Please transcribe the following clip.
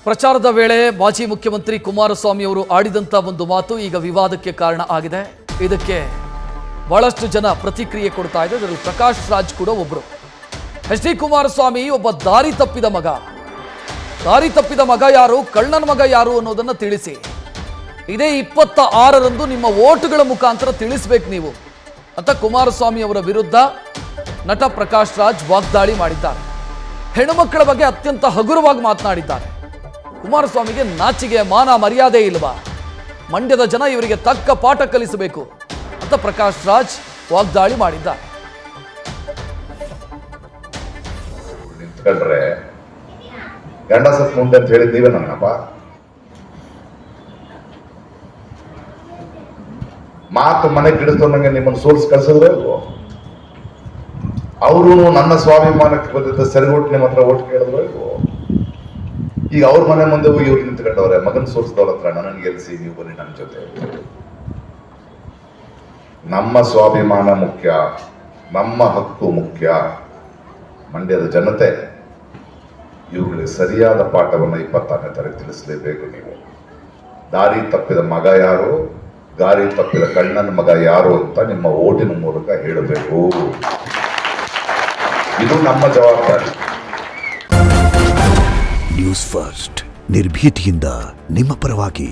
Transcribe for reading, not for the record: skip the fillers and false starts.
ಪ್ರಚಾರದ ವೇಳೆ ಮಾಜಿ ಮುಖ್ಯಮಂತ್ರಿ ಕುಮಾರಸ್ವಾಮಿ ಅವರು ಆಡಿದಂತ ಒಂದು ಮಾತು ಈಗ ವಿವಾದಕ್ಕೆ ಕಾರಣ ಆಗಿದೆ. ಇದಕ್ಕೆ ಬಹಳಷ್ಟು ಜನ ಪ್ರತಿಕ್ರಿಯೆ ಕೊಡ್ತಾ ಇದ್ದಾರೆ. ಅದರಲ್ಲಿ ಪ್ರಕಾಶ್ ರಾಜ್ ಕೂಡ ಒಬ್ಬರು. ಎಚ್ ಡಿ ಕುಮಾರಸ್ವಾಮಿ ಒಬ್ಬ ದಾರಿ ತಪ್ಪಿದ ಮಗ ಯಾರು, ಕಳ್ಳನ ಮಗ ಯಾರು ಅನ್ನೋದನ್ನ ತಿಳಿಸಿ. ಇದೇ 26ರಂದು ನಿಮ್ಮ ಓಟುಗಳ ಮುಖಾಂತರ ತಿಳಿಸಬೇಕು ನೀವು ಅಂತ ಕುಮಾರಸ್ವಾಮಿ ಅವರ ವಿರುದ್ಧ ನಟ ಪ್ರಕಾಶ್ ರಾಜ್ ವಾಗ್ದಾಳಿ ಮಾಡಿದ್ದಾರೆ. ಹೆಣ್ಣುಮಕ್ಕಳ ಬಗ್ಗೆ ಅತ್ಯಂತ ಹಗುರವಾಗಿ ಮಾತನಾಡಿದ್ದಾರೆ. ಕುಮಾರಸ್ವಾಮಿಗೆ ನಾಚಿಗೆ ಮಾನ ಮರ್ಯಾದೆ ಇಲ್ವಾ? ಮಂಡ್ಯದ ಜನ ಇವರಿಗೆ ತಕ್ಕ ಪಾಠ ಕಲಿಸಬೇಕು ಅಂತ ಪ್ರಕಾಶ್ ರಾಜ್ ವಾಗ್ದಾಳಿ ಮಾಡಿದ್ದಾರೆ. ನಿಂತ್ಕೊಂಡ್ರೆ ಗಂಡ ಸತ್ ಮುಂದೆ ಅಂತ ಹೇಳಿದ್ ನೀವೇ ನನ್ನಪ್ಪ. ಮಾತು ಮನೆ ಕಿಡಿಸ್ತೋನಂಗೆ ನಿಮ್ಮನ್ನು ಸೋಲ್ಸಿ ಕಳ್ಸಿದ್ರೆ ಅವರು ನನ್ನ ಸ್ವಾಭಿಮಾನಕ್ಕೆ ಬಂದಿದ್ದ ಸರಿಗೊಟ್ಟು ನಿಮ್ಮ ಹತ್ರ ಓಟ್ ಕೇಳಿದ್ರು ಇಲ್ವೋ? ಈಗ ಅವ್ರ ಮನೆ ಮುಂದೆ ಹೋಗಿ ಇವ್ರು ನಿಂತ್ಕೊಂಡವ್ರೆ, ಮಗನ್ ಸೋಲ್ಸಿದವ್ರ ಹತ್ರ ನನಗೆ ಗೆಲ್ಸಿ, ನೀವು ಬನ್ನಿ ನನ್ನ ಜೊತೆ. ನಮ್ಮ ಸ್ವಾಭಿಮಾನ ಮುಖ್ಯ, ನಮ್ಮ ಹಕ್ಕು ಮುಖ್ಯ. ಮಂಡ್ಯದ ಜನತೆ ಇವುಗಳಿಗೆ ಸರಿಯಾದ ಪಾಠವನ್ನು 26ನೇ ತಾರೀಕು ತಿಳಿಸಲೇಬೇಕು. ನೀವು ದಾರಿ ತಪ್ಪಿದ ಮಗ ಯಾರು, ದಾರಿ ತಪ್ಪಿದ ಕಳ್ಳನ ಮಗ ಯಾರು ಅಂತ ನಿಮ್ಮ ಓಟಿನ ಮೂಲಕ ಹೇಳಬೇಕು. ಇದು ನಮ್ಮ ಜವಾಬ್ದಾರಿ. ನ್ಯೂಸ್ ಫಸ್ಟ್ ನಿರ್ಭೀತಿಯಿಂದ ನಿಮ್ಮ ಪರವಾಗಿ.